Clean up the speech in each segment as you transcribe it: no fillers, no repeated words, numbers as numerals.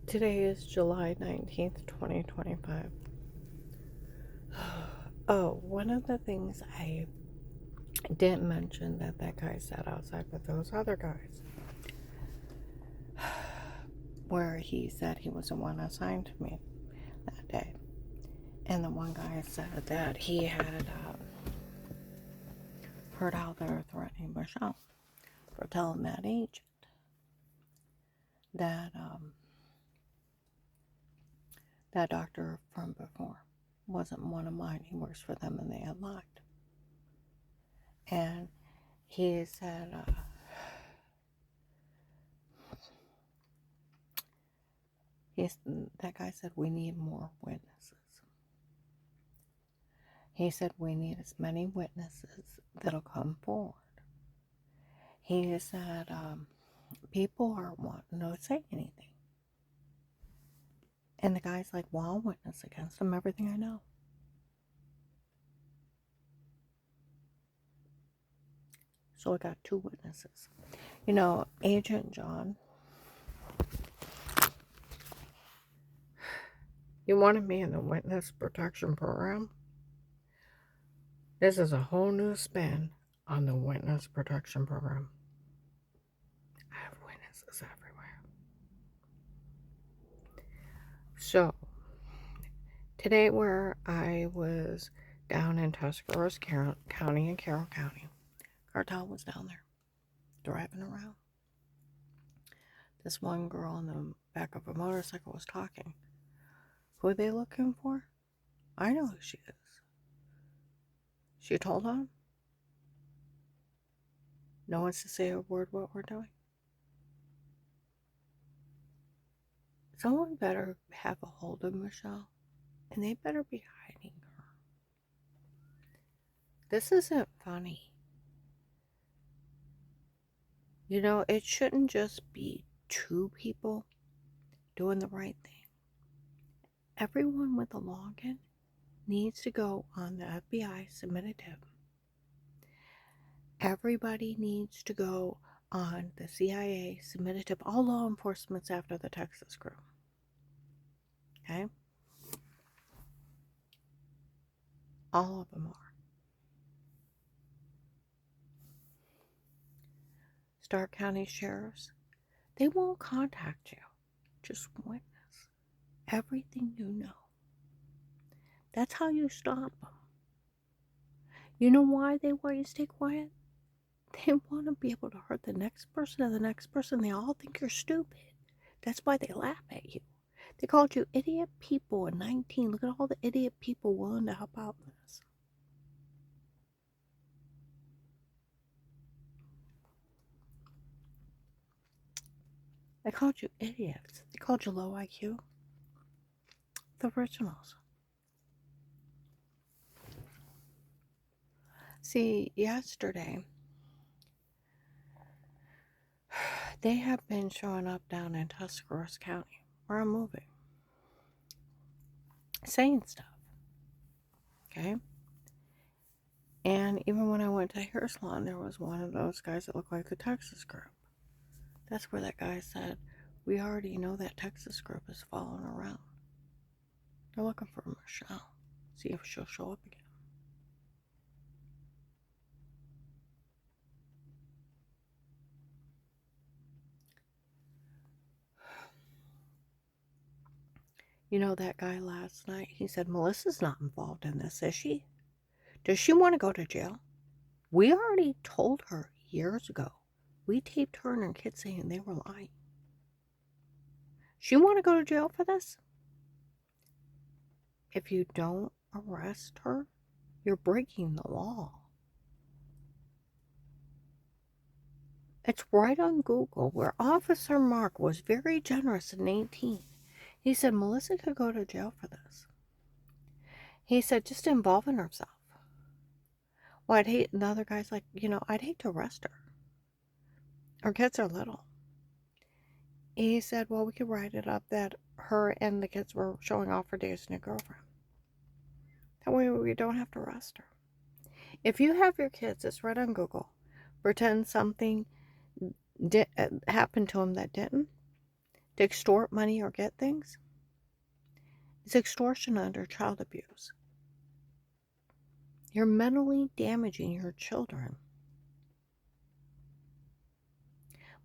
Today is July 19th, 2025. Oh, one of the things I didn't mention that guy sat outside with those other guys, where he said he was the one assigned to me that day. And the one guy said that he had heard how they were threatening Michelle for telling that agent that that doctor from before wasn't one of mine. He works for them and they had lied. And he said, that guy said, we need more witnesses. He said, we need as many witnesses that'll come forward. He said, people aren't wanting to say anything. And the guy's like, well, I'll witness against them, everything I know. So I got 2 witnesses. You know, Agent John, you wanted me in the witness protection program? This is a whole new spin on the witness protection program. I have witnesses everywhere. So, today where I was down in Tuscarawas County and Carroll County, Cartel was down there, driving around. This one girl on the back of a motorcycle was talking. Who are they looking for? I know who she is. She told on. No one's to say a word what we're doing. Someone better have a hold of Michelle, and they better be hiding her. This isn't funny. You know, it shouldn't just be 2 people doing the right thing. Everyone with a login needs to go on the FBI submittative. Everybody needs to go on the CIA submittative. All law enforcement's after the Texas group. Okay? All of them are. Stark County sheriffs, they won't contact you. Just witness everything you know. That's how you stop them. You know why they want you to stay quiet? They want to be able to hurt the next person and the next person. They all think you're stupid. That's why they laugh at you. They called you idiot people in 19. Look at all the idiot people willing to help out in this. They called you idiots. They called you low IQ. The originals. See, yesterday, they have been showing up down in Tuscarawas County, where I'm moving, saying stuff. Okay? And even when I went to hair salon, there was one of those guys that looked like the Texas group. That's where that guy said, we already know that Texas group is following around. They're looking for Michelle. See if she'll show up again. You know that guy last night? He said, Melissa's not involved in this, is she? Does she want to go to jail? We already told her years ago. We taped her and her kids saying they were lying. She want to go to jail for this? If you don't arrest her, you're breaking the law. It's right on Google where Officer Mark was very generous in 18. He said Melissa could go to jail for this. He said just involving herself. Well, I'd hate, and the other guy's like, I'd hate to arrest her. Her kids are little. He said, well, we could write it up that her and the kids were showing off her days new girlfriend. That way we don't have to arrest her. If you have your kids, it's right on Google. Pretend something happened to them that didn't. to extort money or get things. It's extortion under child abuse. You're mentally damaging your children.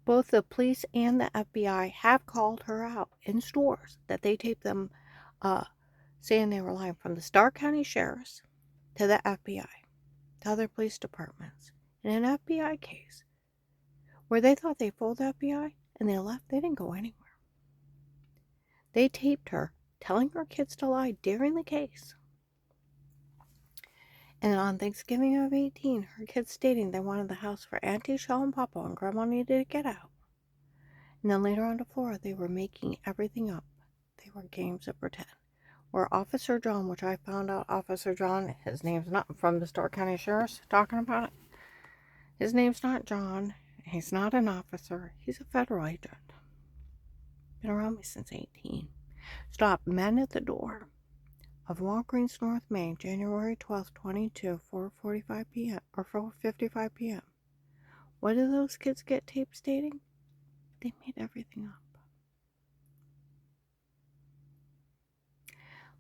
Both the police and the FBI have called her out in stores that they taped them saying they were lying, from the Starr County Sheriff's to the FBI, to other police departments. In an FBI case where they thought they fooled the FBI and they left, they didn't go anywhere. They taped her telling her kids to lie during the case. And on Thanksgiving of 18, her kids stating they wanted the house for Auntie Shell and Papa and Grandma needed to get out. And then later on to Florida, they were making everything up. They were games of pretend. Where Officer John, which I found out Officer John, his name's not from the Starr County Sheriff's talking about it. His name's not John. He's not an officer. He's a federal agent. Been around me since 18. Stopped men at the door of Walgreens, North Main, January 12th, 22, 4:45 p.m. or 4:55 p.m. What did those kids get taped stating? They made everything up.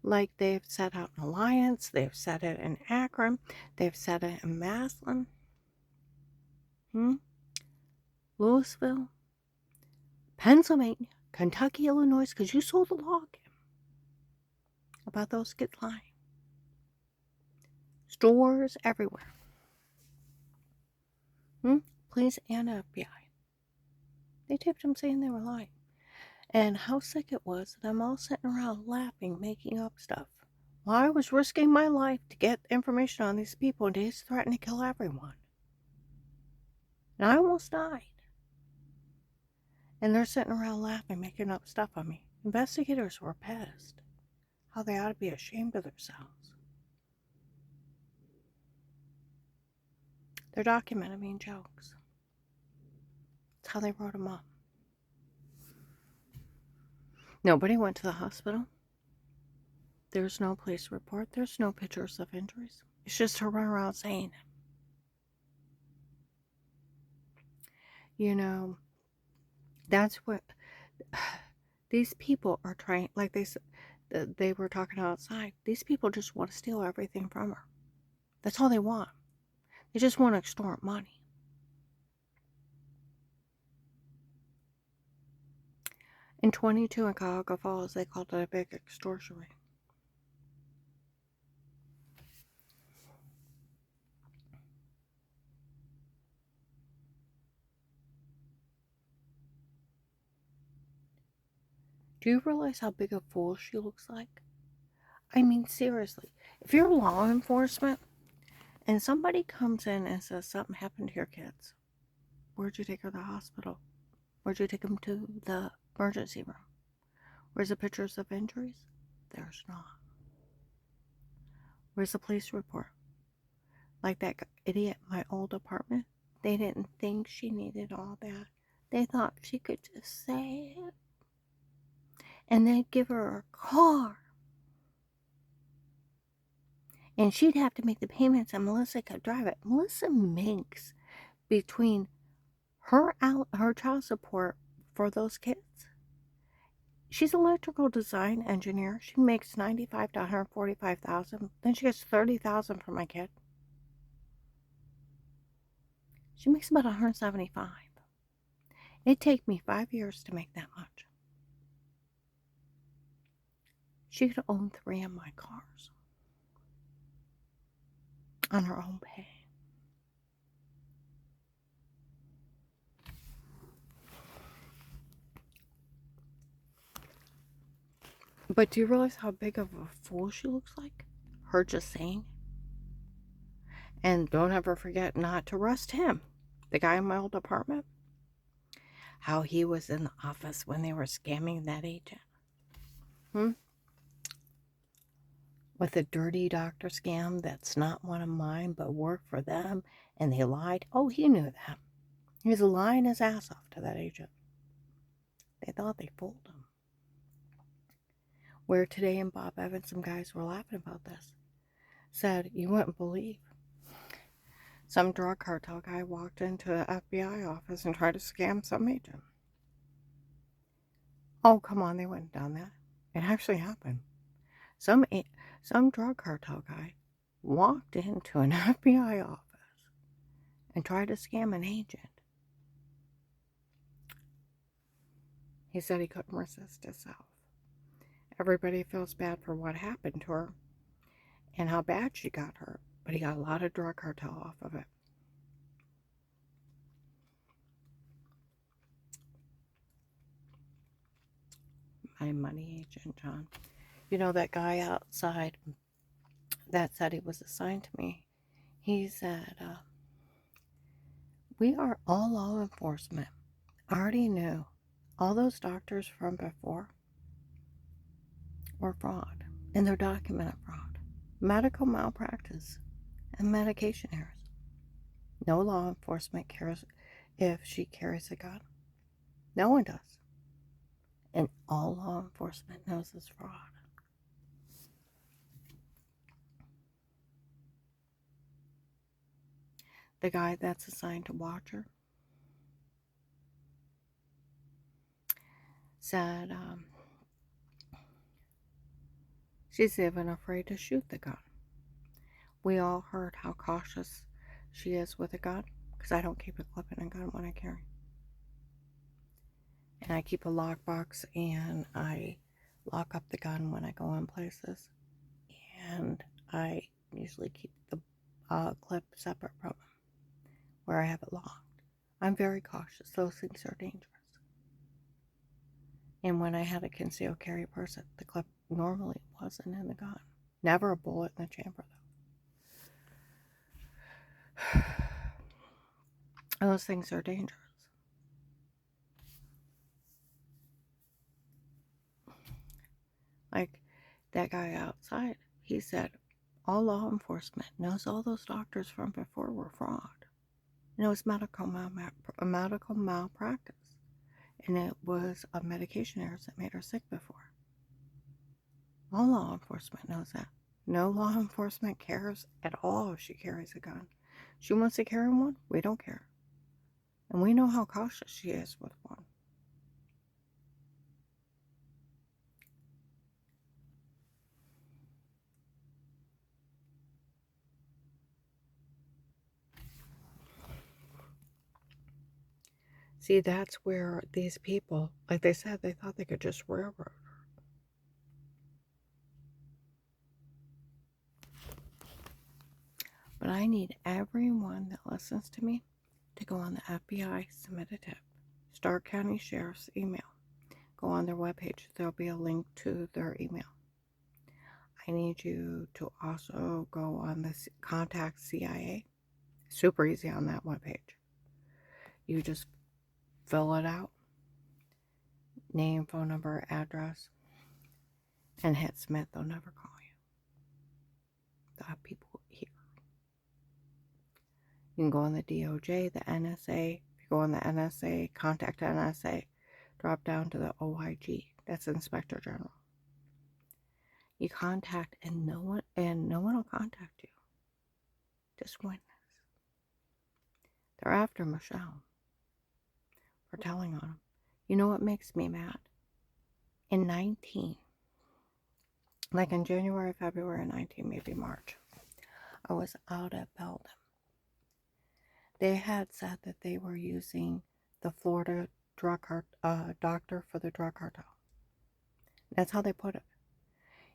Like they've set out in Alliance, they've said it in Akron, they've said it in Maslin, Louisville, Pennsylvania, Kentucky, Illinois, because you sold the log about those kids lying. Stores everywhere. Police and FBI. They taped them saying they were lying. And how sick it was, them all sitting around laughing, making up stuff. Well, I was risking my life to get information on these people, and they just threatened to kill everyone. And I almost died. And they're sitting around laughing, making up stuff on me. Investigators were pissed. How they ought to be ashamed of themselves. They're documenting me in jokes. That's how they wrote them up. Nobody went to the hospital. There's no police report. There's no pictures of injuries. It's just her running around saying it. That's what these people are trying, like they were talking outside. These people just want to steal everything from her. That's all they want. They just want to extort money. In 22 in Cuyahoga Falls, they called it a big extortion ring. Do you realize how big a fool she looks like? I mean, seriously. If you're law enforcement and somebody comes in and says something happened to your kids, where'd you take her to the hospital? Where'd you take them to the emergency room? Where's the pictures of injuries? There's not. Where's the police report? Like that idiot in my old apartment, they didn't think she needed all that. They thought she could just say it. And they'd give her a car. And she'd have to make the payments and Melissa could drive it. Melissa makes between her child support for those kids. She's an electrical design engineer. She makes $95,000 to $145,000. Then she gets $30,000 for my kid. She makes about $175,000. It'd take me 5 years to make that much. She could own 3 of my cars on her own pay. But do you realize how big of a fool she looks like? Her just saying. And don't ever forget not to arrest him. The guy in my old apartment. How he was in the office when they were scamming that agent. With a dirty doctor scam that's not one of mine but worked for them. And they lied. Oh, he knew that. He was lying his ass off to that agent. They thought they fooled him. Where today in Bob Evans, some guys were laughing about this. Said, you wouldn't believe. Some drug cartel guy walked into an FBI office and tried to scam some agent. Oh, come on, they wouldn't have done that. It actually happened. Some drug cartel guy walked into an FBI office and tried to scam an agent. He said he couldn't resist himself. Everybody feels bad for what happened to her and how bad she got hurt, but he got a lot of drug cartel off of it. My money agent, John. You know that guy outside that said he was assigned to me? He said, we are all law enforcement. Already knew all those doctors from before were fraud, and they're documented fraud, medical malpractice, and medication errors. No law enforcement cares if she carries a gun. No one does. And all law enforcement knows it's fraud. The guy that's assigned to watch her said she's even afraid to shoot the gun. We all heard how cautious she is with a gun, because I don't keep a clip in a gun when I carry. And I keep a lockbox, and I lock up the gun when I go in places. And I usually keep the clip separate from where I have it locked. I'm very cautious. Those things are dangerous. And when I had a concealed carry purse, the clip normally wasn't in the gun. Never a bullet in the chamber, though. Those things are dangerous. Like that guy outside, he said, all law enforcement knows all those doctors from before were fraud. And it was medical malpractice. And it was a medication errors that made her sick before. All law enforcement knows that. No law enforcement cares at all if she carries a gun. She wants to carry one, we don't care. And we know how cautious she is with one. See, that's where these people, like they said, they thought they could just railroad her. But I need everyone that listens to me to go on the FBI submit a tip. Stark County Sheriff's email. Go on their webpage. There'll be a link to their email. I need you to also go on the Contact CIA. Super easy on that webpage. You just fill it out. Name, phone number, address, and hit submit. They'll never call you. They'll have people here. You can go on the DOJ, the NSA. If you go on the NSA, contact NSA. Drop down to the OIG. That's Inspector General. You contact, and no one will contact you. Just witness. They're after Michelle for telling on them. You know what makes me mad? In 19, like in January, February 19, maybe March, I was out at Belden. They had said that they were using the Florida doctor for the drug cartel. That's how they put it.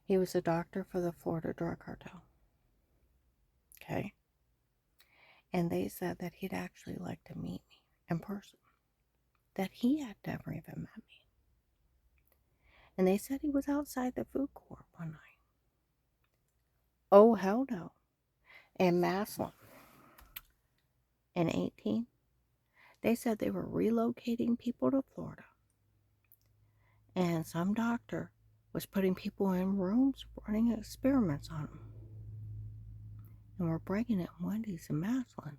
He was a doctor for the Florida drug cartel. Okay? And they said that he'd actually like to meet me in person. That he had never even met me. And they said he was outside the food court one night. Oh, hell no. In Maslin, in 18, they said they were relocating people to Florida. And some doctor was putting people in rooms, running experiments on them. And we're breaking it in Wendy's in Maslin.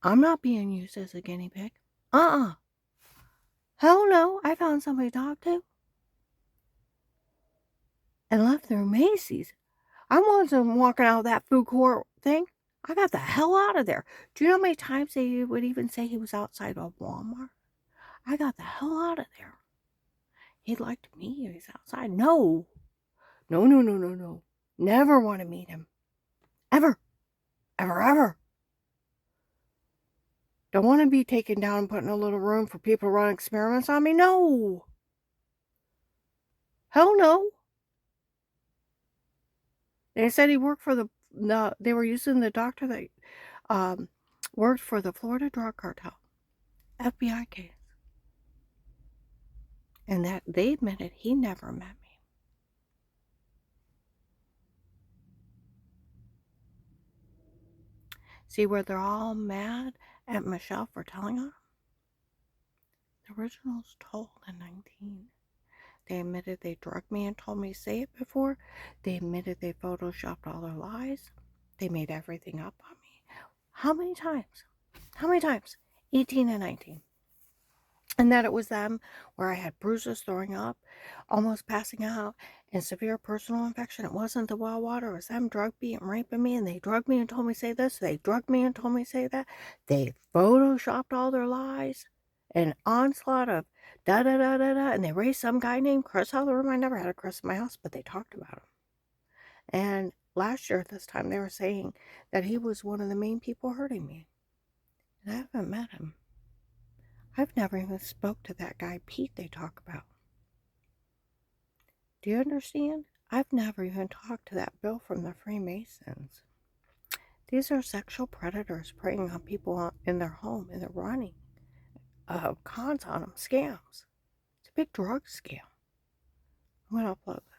I'm not being used as a guinea pig. Hell no, I found somebody to talk to. And left through Macy's. I wasn't walking out of that food court thing. I got the hell out of there. Do you know how many times they would even say he was outside of Walmart? I got the hell out of there. He'd like to meet you. He's outside. No. No, no, no, no, no. Never want to meet him. Ever. Ever, ever. Don't want to be taken down and put in a little room for people to run experiments on me. No. Hell no. They said he worked for they were using the doctor that worked for the Florida drug cartel. FBI case. And that they admitted he never met me. See where they're all mad at Michelle for telling on them? The original's told in 19. They admitted they drugged me and told me to say it before. They admitted they photoshopped all their lies. They made everything up on me. How many times? How many times? 18 and 19. And that it was them where I had bruises, throwing up, almost passing out, and severe personal infection. It wasn't the well water. It was them drug me and raping me, and they drugged me and told me to say this. They drugged me and told me to say that. They photoshopped all their lies. An onslaught of da-da-da-da-da, and they raised some guy named Chris out of the room. I never had a Chris in my house, but they talked about him. And last year at this time, they were saying that he was one of the main people hurting me. And I haven't met him. I've never even spoke to that guy Pete they talk about. Do you understand? I've never even talked to that Bill from the Freemasons. These are sexual predators preying on people in their home, and they're running cons on them, scams. It's a big drug scam. I'm going to upload this.